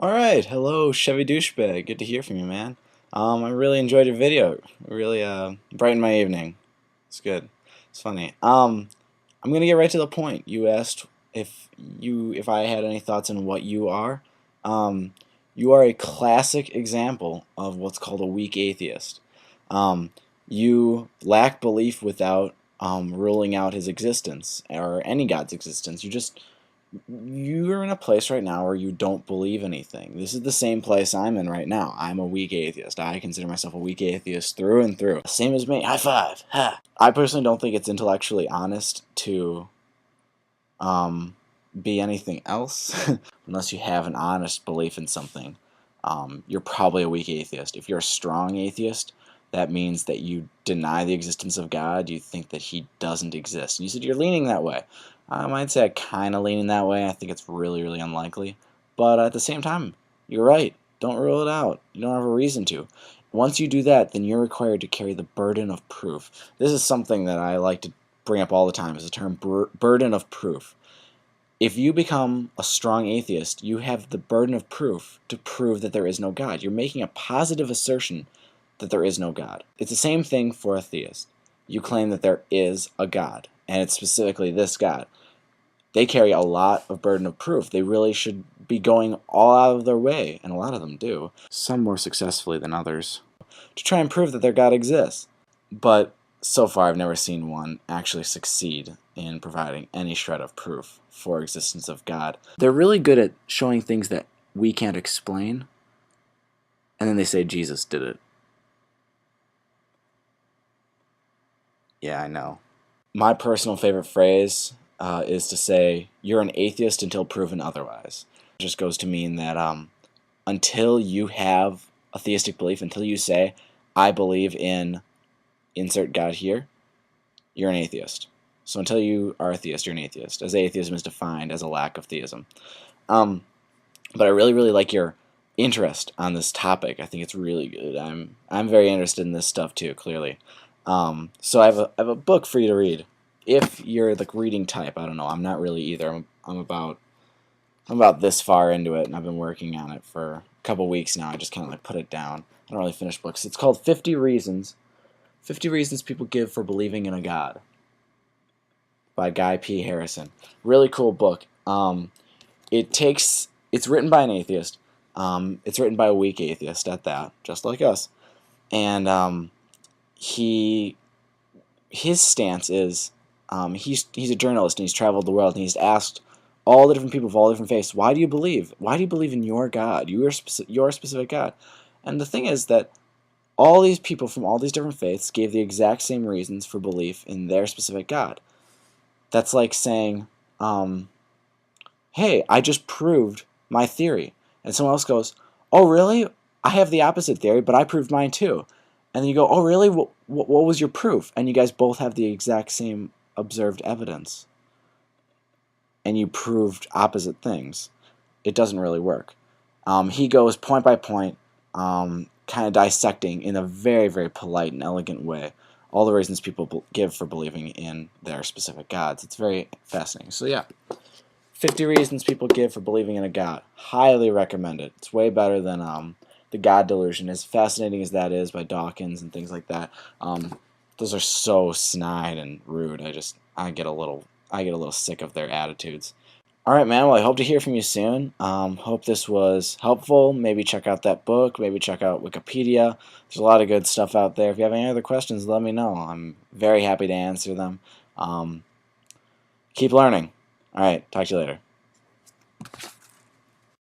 Alright, hello ChevyDoucheBag. Good to hear from you, man. I really enjoyed your video. It really brightened my evening. It's good. It's funny. I'm gonna get right to the point. You asked if I had any thoughts on what you are. Um, you are a classic example of what's called a weak atheist. Um, you lack belief without ruling out his existence or any God's existence. You're in a place right now where you don't believe anything. This is the same place I'm in right now. I'm a weak atheist. I consider myself a weak atheist through and through. Same as me. High five. Ha. I personally don't think it's intellectually honest to be anything else unless you have an honest belief in something. You're probably a weak atheist. If you're a strong atheist, that means that you deny the existence of God. You think that he doesn't exist. And you said you're leaning that way. I might say I'm kind of leaning that way. I think it's really, really unlikely. But at the same time, you're right. Don't rule it out. You don't have a reason to. Once you do that, then you're required to carry the burden of proof. This is something that I like to bring up all the time, is the term burden of proof. If you become a strong atheist, you have the burden of proof to prove that there is no God. You're making a positive assertion that there is no God. It's the same thing for a theist. You claim that there is a God, and it's specifically this God. They carry a lot of burden of proof. They really should be going all out of their way, and a lot of them do, some more successfully than others, to try and prove that their God exists. But so far I've never seen one actually succeed in providing any shred of proof for existence of God. They're really good at showing things that we can't explain, and then they say Jesus did it. Yeah, I know. My personal favorite phrase is to say, you're an atheist until proven otherwise. It just goes to mean that until you have a theistic belief, until you say, I believe in insert God here, you're an atheist. So until you are a theist, you're an atheist, as atheism is defined as a lack of theism. But I really, really like your interest on this topic. I think it's really good. I'm very interested in this stuff too, clearly. So I have a book for you to read. If you're the reading type, I don't know. I'm not really either. I'm about this far into it, and I've been working on it for a couple weeks now. I just kind of like put it down. I don't really finish books. It's called 50 Reasons People Give for Believing in a God by Guy P. Harrison. Really cool book. It's written by an atheist. It's written by a weak atheist at that, just like us. And his stance is he's a journalist, and he's traveled the world, and he's asked all the different people of all different faiths, why do you believe? Why do you believe in your God, your specific God? And the thing is that all these people from all these different faiths gave the exact same reasons for belief in their specific God. That's like saying, hey, I just proved my theory. And someone else goes, oh, really? I have the opposite theory, but I proved mine too. And then you go, oh, really? What was your proof? And you guys both have the exact same observed evidence. And you proved opposite things. It doesn't really work. He goes point by point, kind of dissecting in a very, very polite and elegant way all the reasons people give for believing in their specific gods. It's very fascinating. So yeah, 50 Reasons People Give for Believing in a God. Highly recommend it. It's way better than The God Delusion. As fascinating as that is by Dawkins and things like that, those are so snide and rude. I get a little sick of their attitudes. Alright, man, well, I hope to hear from you soon. Hope this was helpful. Maybe check out that book. Maybe check out Wikipedia. There's a lot of good stuff out there. If you have any other questions, let me know. I'm very happy to answer them. Keep learning. Alright, talk to you later.